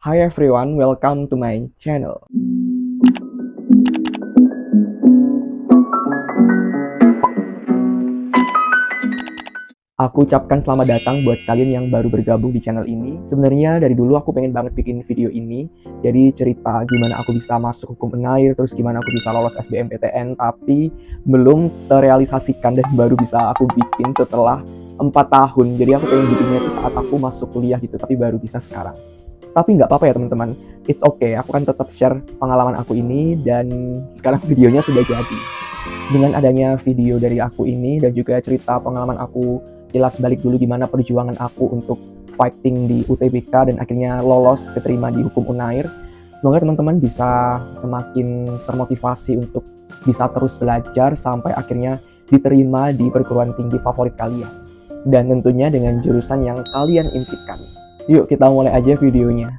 Hi everyone, welcome to my channel. Aku ucapkan selamat datang buat kalian yang baru bergabung di channel ini. Sebenarnya dari dulu aku pengen banget bikin video ini. Jadi cerita gimana aku bisa masuk hukum Unair, terus gimana aku bisa lolos SBMPTN, tapi belum terrealisasikan dan baru bisa aku bikin setelah 4 tahun. Jadi aku pengen bikinnya itu saat aku masuk kuliah gitu, tapi baru bisa sekarang. Tapi nggak apa-apa ya teman-teman, it's okay, aku kan tetap share pengalaman aku ini dan sekarang videonya sudah jadi. Dengan adanya video dari aku ini dan juga cerita pengalaman aku, jelas balik dulu gimana perjuangan aku untuk fighting di UTBK dan akhirnya lolos keterima di hukum Unair. Semoga teman-teman bisa semakin termotivasi untuk bisa terus belajar sampai akhirnya diterima di perguruan tinggi favorit kalian. Dan tentunya dengan jurusan yang kalian impikan. Yuk kita mulai aja videonya.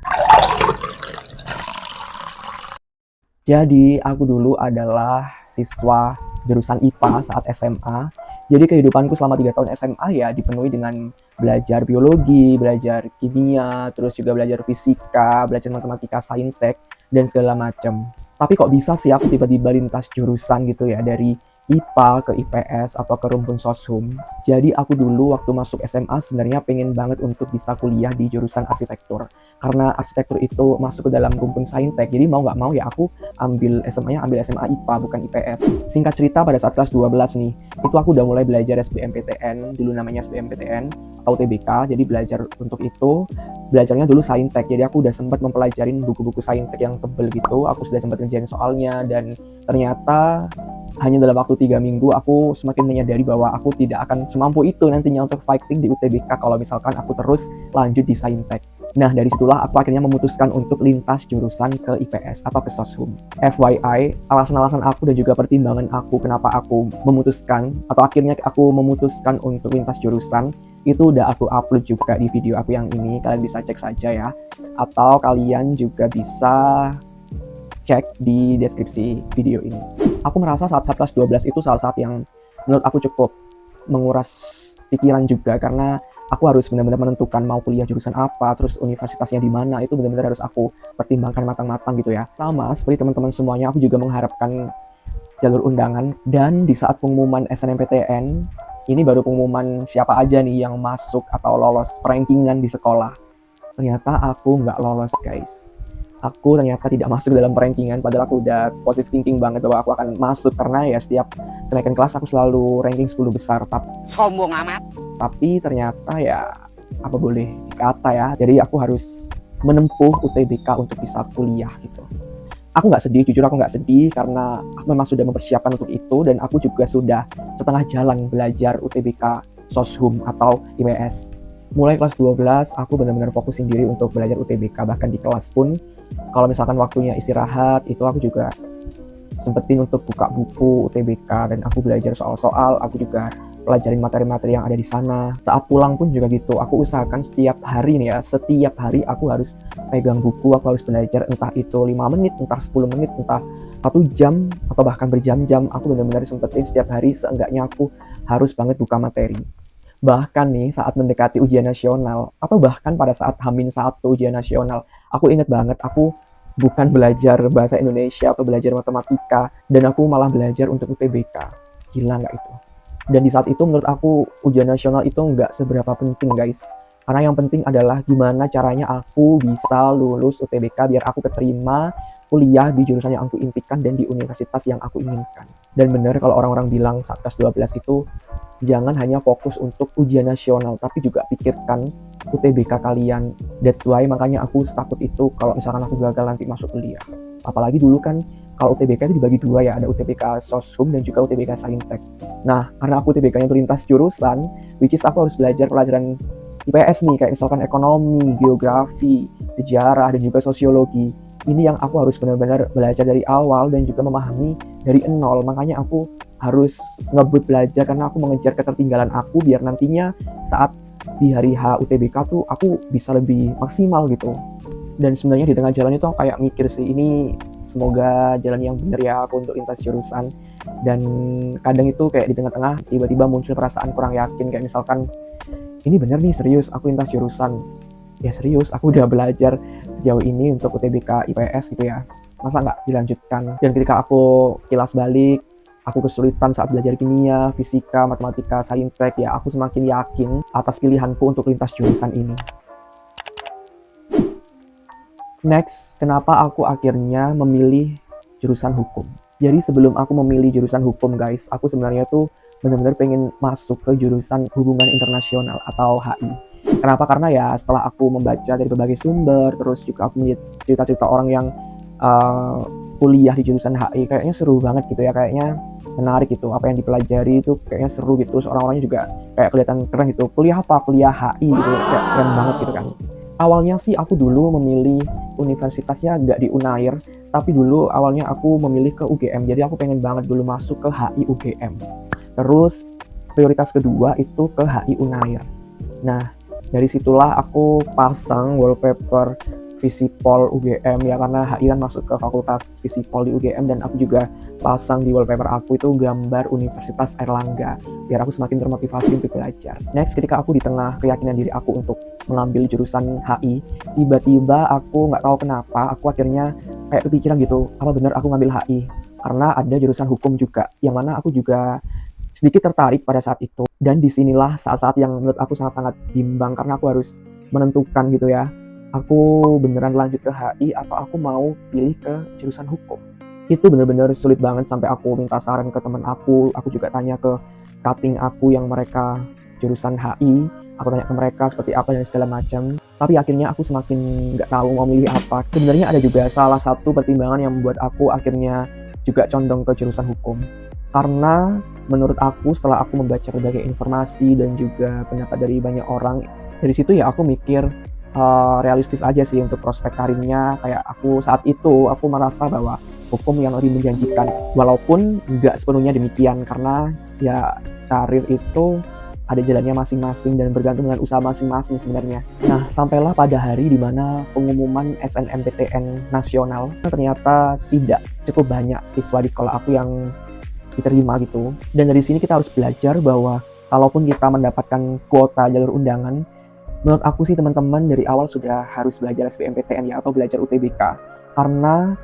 Jadi aku dulu adalah siswa jurusan IPA saat SMA. Jadi kehidupanku selama 3 tahun SMA ya dipenuhi dengan belajar biologi, belajar kimia, terus juga belajar fisika, belajar matematika, saintek, dan segala macam. Tapi kok bisa sih aku tiba-tiba lintas jurusan gitu ya, dari IPA ke IPS atau ke rumpun soshum. Jadi aku dulu waktu masuk SMA sebenarnya pengen banget untuk bisa kuliah di jurusan arsitektur. Karena arsitektur itu masuk ke dalam rumpun saintek, jadi mau nggak mau ya aku ambil SMA-nya ambil SMA IPA bukan IPS. Singkat cerita pada saat kelas 12 nih, itu aku udah mulai belajar SBMPTN, dulu namanya SBMPTN atau TBK, jadi belajar untuk itu. Belajarnya dulu saintek, jadi aku udah sempat mempelajari buku-buku saintek yang tebel gitu, aku sudah sempat ngerjain soalnya, dan ternyata hanya dalam waktu 3 minggu aku semakin menyadari bahwa aku tidak akan semampu itu nantinya untuk fighting di UTBK kalau misalkan aku terus lanjut di saintek. Nah, dari situlah aku akhirnya memutuskan untuk lintas jurusan ke IPS atau ke soshum. FYI, alasan-alasan aku dan juga pertimbangan aku kenapa aku memutuskan atau akhirnya aku memutuskan untuk lintas jurusan itu udah aku upload juga di video aku yang ini, kalian bisa cek saja ya. Atau kalian juga bisa cek di deskripsi video ini. Aku merasa saat kelas 12 itu salah satu yang menurut aku cukup menguras pikiran juga, karena aku harus benar-benar menentukan mau kuliah jurusan apa, terus universitasnya di mana, itu benar-benar harus aku pertimbangkan matang-matang gitu ya. Sama seperti teman-teman semuanya, aku juga mengharapkan jalur undangan, dan di saat pengumuman SNMPTN, ini baru pengumuman siapa aja nih yang masuk atau lolos rankingan di sekolah. Ternyata aku nggak lolos guys. Aku ternyata tidak masuk dalam rankingan, padahal aku udah positive thinking banget bahwa aku akan masuk, karena ya setiap kenaikan kelas aku selalu ranking 10 besar. Sombong amat. Tapi ternyata ya apa boleh dikata ya, jadi aku harus menempuh UTBK untuk bisa kuliah gitu. Aku nggak sedih, jujur aku nggak sedih, karena aku memang sudah mempersiapkan untuk itu, dan aku juga sudah setengah jalan belajar UTBK soshum atau IPS. Mulai kelas 12 aku benar-benar fokusin diri untuk belajar UTBK, bahkan di kelas pun kalau misalkan waktunya istirahat itu aku juga sempetin untuk buka buku UTBK dan aku belajar soal-soal, aku juga pelajarin materi-materi yang ada di sana. Saat pulang pun juga gitu, aku usahakan setiap hari nih ya, setiap hari aku harus pegang buku, aku harus belajar, entah itu 5 menit, entah 10 menit, entah 1 jam, atau bahkan berjam-jam, aku benar-benar sempetin setiap hari, seenggaknya aku harus banget buka materi. Bahkan nih saat mendekati ujian nasional, atau bahkan pada saat H-1 ujian nasional, aku inget banget aku bukan belajar bahasa Indonesia atau belajar matematika, dan aku malah belajar untuk UTBK. Gila nggak itu? Dan di saat itu menurut aku ujian nasional itu nggak seberapa penting guys. Karena yang penting adalah gimana caranya aku bisa lulus UTBK biar aku keterima kuliah di jurusan yang aku impikan dan di universitas yang aku inginkan. Dan benar kalau orang-orang bilang saat kelas 12 itu jangan hanya fokus untuk ujian nasional, tapi juga pikirkan UTBK kalian. That's why makanya aku takut itu kalau misalkan aku gagal nanti masuk kuliah. Apalagi dulu kan kalau UTBK itu dibagi dua ya, ada UTBK soshum dan juga UTBK saintek. Nah, karena aku UTBK-nya lintas jurusan, which is aku harus belajar pelajaran IPS nih, kayak misalkan ekonomi, geografi, sejarah, dan juga sosiologi. Ini yang aku harus benar-benar belajar dari awal dan juga memahami dari nol. Makanya aku harus ngebut belajar karena aku mengejar ketertinggalan aku biar nantinya saat di hari H UTBK tuh aku bisa lebih maksimal gitu. Dan sebenarnya di tengah jalan itu aku kayak mikir sih, ini semoga jalan yang benar ya aku untuk lintas jurusan. Dan kadang itu kayak di tengah-tengah tiba-tiba muncul perasaan kurang yakin, kayak misalkan ini bener nih serius aku lintas jurusan, ya serius, aku udah belajar sejauh ini untuk UTBK IPS gitu ya, masa nggak dilanjutkan. Dan ketika aku kilas balik, aku kesulitan saat belajar kimia, fisika, matematika, saintek, ya aku semakin yakin atas pilihanku untuk lintas jurusan ini. Next, kenapa aku akhirnya memilih jurusan hukum? Jadi sebelum aku memilih jurusan hukum guys, aku sebenarnya tuh benar-benar pengen masuk ke jurusan hubungan internasional atau HI. Kenapa? Karena ya setelah aku membaca dari berbagai sumber, terus juga aku melihat cerita-cerita orang yang uh, kuliah di jurusan HI, kayaknya seru banget gitu ya, kayaknya menarik gitu, apa yang dipelajari itu kayaknya seru gitu, orang-orangnya juga kayak kelihatan keren gitu, kuliah apa? Kuliah HI gitu, kayak keren banget gitu kan. Awalnya sih aku dulu memilih universitasnya nggak di Unair, tapi dulu awalnya aku memilih ke UGM, jadi aku pengen banget dulu masuk ke HI UGM. Terus prioritas kedua itu ke HI Unair. Nah, dari situlah aku pasang wallpaper Visipol UGM ya, karena HI kan masuk ke fakultas Visipol di UGM, dan aku juga pasang di wallpaper aku itu gambar Universitas Airlangga biar aku semakin termotivasi untuk belajar. Next, ketika aku di tengah keyakinan diri aku untuk mengambil jurusan HI, tiba-tiba aku nggak tahu kenapa aku akhirnya kayak kepikiran gitu, apa bener aku ngambil HI, karena ada jurusan hukum juga yang mana aku juga sedikit tertarik pada saat itu. Dan disinilah saat-saat yang menurut aku sangat-sangat bimbang, karena aku harus menentukan gitu ya, aku beneran lanjut ke HI atau aku mau pilih ke jurusan hukum. Itu bener-bener sulit banget, sampai aku minta saran ke teman aku juga tanya ke cutting aku yang mereka jurusan HI, aku tanya ke mereka seperti apa dan segala macam. Tapi akhirnya aku semakin nggak tahu mau milih apa. Sebenarnya ada juga salah satu pertimbangan yang membuat aku akhirnya juga condong ke jurusan hukum, karena menurut aku setelah aku membaca berbagai informasi dan juga pendapat dari banyak orang, dari situ ya aku mikir realistis aja sih untuk prospek karirnya. Kayak aku saat itu aku merasa bahwa hukum yang lebih menjanjikan, walaupun nggak sepenuhnya demikian, karena ya karir itu ada jalannya masing-masing dan bergantung dengan usaha masing-masing sebenarnya. Nah, sampailah pada hari di mana pengumuman SNMPTN nasional, ternyata tidak cukup banyak siswa di sekolah aku yang diterima gitu. Dan dari sini kita harus belajar bahwa kalaupun kita mendapatkan kuota jalur undangan, menurut aku sih teman-teman dari awal sudah harus belajar SBMPTN ya, atau belajar UTBK. Karena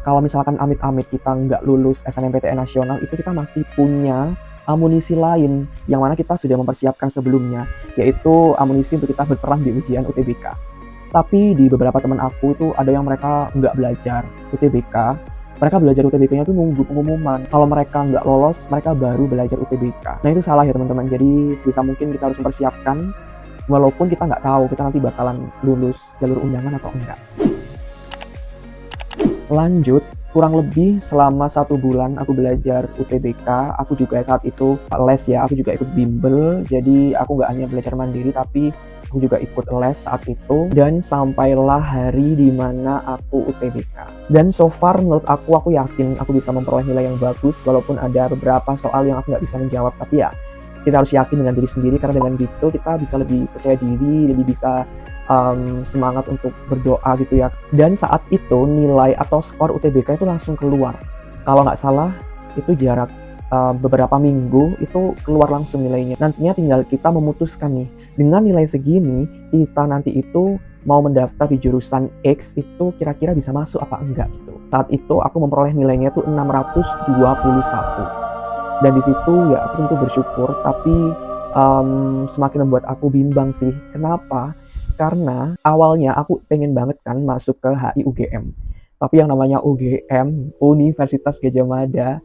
kalau misalkan amit-amit kita nggak lulus SNMPTN nasional, itu kita masih punya amunisi lain yang mana kita sudah mempersiapkan sebelumnya, yaitu amunisi untuk kita berperan di ujian UTBK. Tapi di beberapa teman aku itu ada yang mereka nggak belajar UTBK, mereka belajar UTBK-nya tuh nunggu pengumuman. Kalau mereka nggak lolos, mereka baru belajar UTBK. Nah itu salah ya teman-teman. Jadi sebisa mungkin kita harus mempersiapkan, walaupun kita nggak tahu kita nanti bakalan lulus jalur undangan atau enggak. Lanjut, kurang lebih selama 1 bulan aku belajar UTBK. Aku juga saat itu les ya, aku juga ikut bimbel. Jadi aku nggak hanya belajar mandiri, tapi aku juga ikut les saat itu. Dan sampailah hari dimana aku UTBK. Dan so far menurut aku yakin aku bisa memperoleh nilai yang bagus, walaupun ada beberapa soal yang aku nggak bisa menjawab. Tapi ya kita harus yakin dengan diri sendiri, karena dengan gitu kita bisa lebih percaya diri, lebih bisa semangat untuk berdoa gitu ya. Dan saat itu nilai atau skor UTBK itu langsung keluar. Kalau nggak salah itu jarak beberapa minggu itu keluar langsung nilainya. Nantinya tinggal kita memutuskan nih, dengan nilai segini kita nanti itu mau mendaftar di jurusan X itu kira-kira bisa masuk apa enggak gitu. Saat itu aku memperoleh nilainya tuh 621. Dan di situ ya aku tentu bersyukur, tapi semakin membuat aku bimbang sih. Kenapa? Karena awalnya aku pengen banget kan masuk ke HI UGM. Tapi yang namanya UGM, Universitas Gadjah Mada,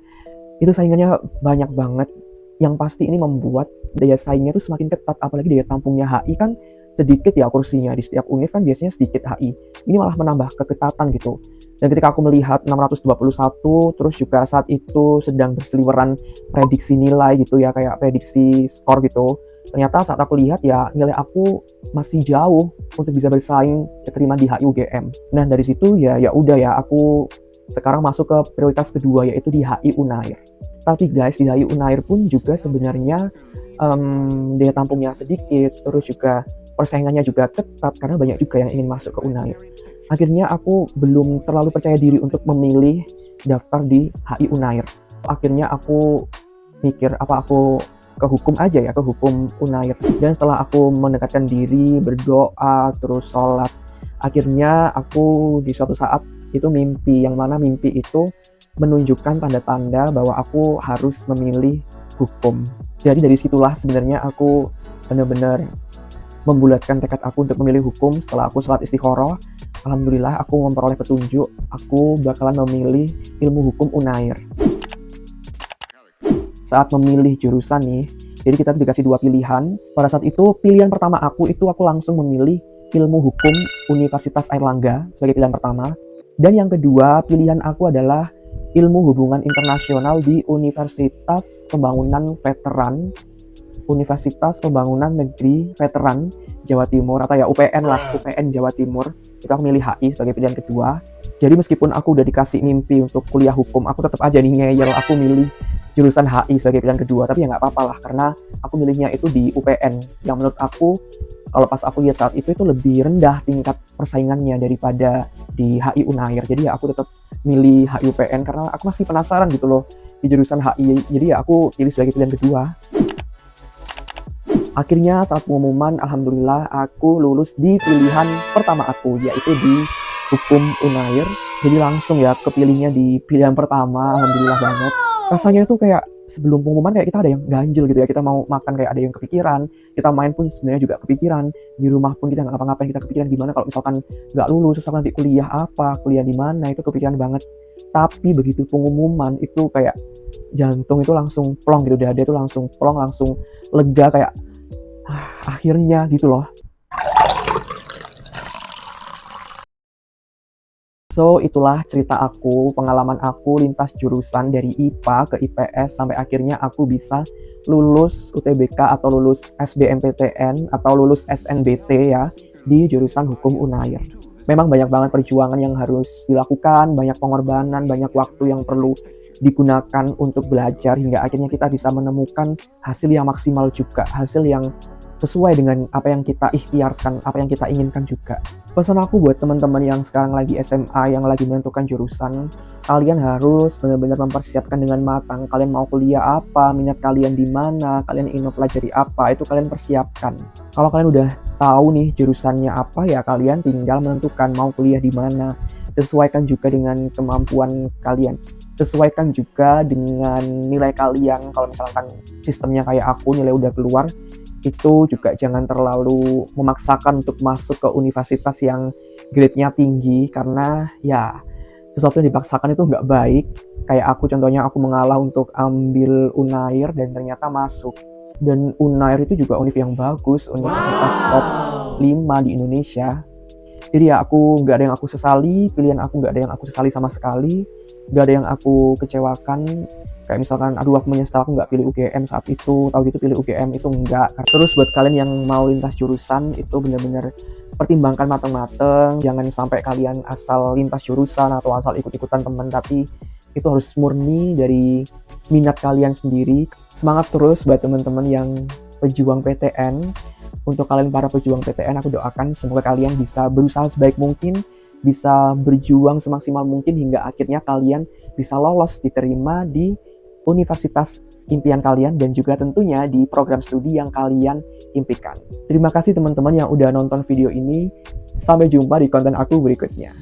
itu saingannya banyak banget. Yang pasti ini membuat daya saingnya tuh semakin ketat, apalagi daya tampungnya HI kan sedikit ya kursinya. Di setiap univ kan biasanya sedikit HI. Ini malah menambah keketatan gitu. Dan ketika aku melihat 621, terus juga saat itu sedang berseliweran prediksi nilai gitu ya, kayak prediksi skor gitu. Ternyata saat aku lihat ya nilai aku masih jauh untuk bisa bersaing keterima di HI UGM. Nah dari situ ya udah ya aku sekarang masuk ke prioritas kedua, yaitu di HI Unair. Tapi guys, di HI Unair pun juga sebenarnya daya tampungnya sedikit, terus juga persaingannya juga ketat karena banyak juga yang ingin masuk ke Unair. Akhirnya aku belum terlalu percaya diri untuk memilih daftar di HI Unair. Akhirnya aku mikir, apa aku ke hukum aja ya, ke hukum Unair. Dan setelah aku mendekatkan diri, berdoa, terus sholat, akhirnya aku di suatu saat itu mimpi, yang mana mimpi itu menunjukkan tanda-tanda bahwa aku harus memilih hukum. Jadi dari situlah sebenarnya aku benar-benar membulatkan tekad aku untuk memilih hukum. Setelah aku sholat istikharah, alhamdulillah aku memperoleh petunjuk, aku bakalan memilih ilmu hukum Unair. Saat memilih jurusan nih, jadi kita dikasih 2 pilihan. Pada saat itu pilihan pertama aku langsung memilih ilmu hukum Universitas Airlangga sebagai pilihan pertama. Dan yang kedua pilihan aku adalah ilmu hubungan internasional di Universitas Pembangunan Veteran, Universitas Pembangunan Negeri Veteran Jawa Timur, atau ya UPN lah, UPN Jawa Timur. Itu aku milih HI sebagai pilihan kedua. Jadi meskipun aku udah dikasih mimpi untuk kuliah hukum, aku tetap aja nih ngeyel, aku milih jurusan HI sebagai pilihan kedua. Tapi ya nggak apa-apa lah, karena aku milihnya itu di UPN, yang menurut aku kalau pas aku lihat saat itu lebih rendah tingkat persaingannya daripada di HI Unair. Jadi ya aku tetap milih HI UPN karena aku masih penasaran gitu loh di jurusan HI. Jadi ya aku pilih sebagai pilihan kedua. Akhirnya saat pengumuman, alhamdulillah aku lulus di pilihan pertama aku, yaitu di hukum Unair. Jadi langsung ya kepilihnya di pilihan pertama, alhamdulillah banget. Rasanya itu kayak sebelum pengumuman kayak kita ada yang ganjil gitu ya, kita mau makan kayak ada yang kepikiran, kita main pun sebenarnya juga kepikiran, di rumah pun kita nggak ngapa-ngapain, kita kepikiran gimana kalau misalkan nggak lulus, terus nanti kuliah apa, kuliah di mana, itu kepikiran banget. Tapi begitu pengumuman itu kayak jantung itu langsung plong gitu, dada itu langsung plong, langsung lega, kayak akhirnya gitu loh. So, itulah cerita aku, pengalaman aku lintas jurusan dari IPA ke IPS sampai akhirnya aku bisa lulus UTBK atau lulus SBMPTN atau lulus SNBT ya di jurusan hukum Unair. Memang banyak banget perjuangan yang harus dilakukan, banyak pengorbanan, banyak waktu yang perlu digunakan untuk belajar hingga akhirnya kita bisa menemukan hasil yang maksimal juga, hasil yang sesuai dengan apa yang kita ikhtiarkan, apa yang kita inginkan juga. Pesan aku buat teman-teman yang sekarang lagi SMA, yang lagi menentukan jurusan, kalian harus benar-benar mempersiapkan dengan matang. Kalian mau kuliah apa, minat kalian di mana, kalian ingin mempelajari apa, itu kalian persiapkan. Kalau kalian udah tahu nih jurusannya apa, ya kalian tinggal menentukan mau kuliah di mana. Sesuaikan juga dengan kemampuan kalian. Sesuaikan juga dengan nilai kalian. Kalau misalkan sistemnya kayak aku, nilai udah keluar, itu juga jangan terlalu memaksakan untuk masuk ke universitas yang grade-nya tinggi, karena ya sesuatu yang dipaksakan itu nggak baik. Kayak aku contohnya, aku mengalah untuk ambil Unair dan ternyata masuk. Dan Unair itu juga univ yang bagus, universitas top 5 di Indonesia. Jadi ya aku nggak ada yang aku sesali, pilihan aku nggak ada yang aku sesali sama sekali, nggak ada yang aku kecewakan. Kayak misalkan, aduh aku menyesal aku nggak pilih UGM saat itu, tahu gitu pilih UGM, itu enggak. Terus buat kalian yang mau lintas jurusan, itu benar-benar pertimbangkan matang-matang, jangan sampai kalian asal lintas jurusan atau asal ikut-ikutan teman, tapi itu harus murni dari minat kalian sendiri. Semangat terus buat teman-teman yang pejuang PTN. Untuk kalian para pejuang PTN, aku doakan semoga kalian bisa berusaha sebaik mungkin, bisa berjuang semaksimal mungkin hingga akhirnya kalian bisa lolos diterima di universitas impian kalian dan juga tentunya di program studi yang kalian impikan. Terima kasih teman-teman yang udah nonton video ini. Sampai jumpa di konten aku berikutnya.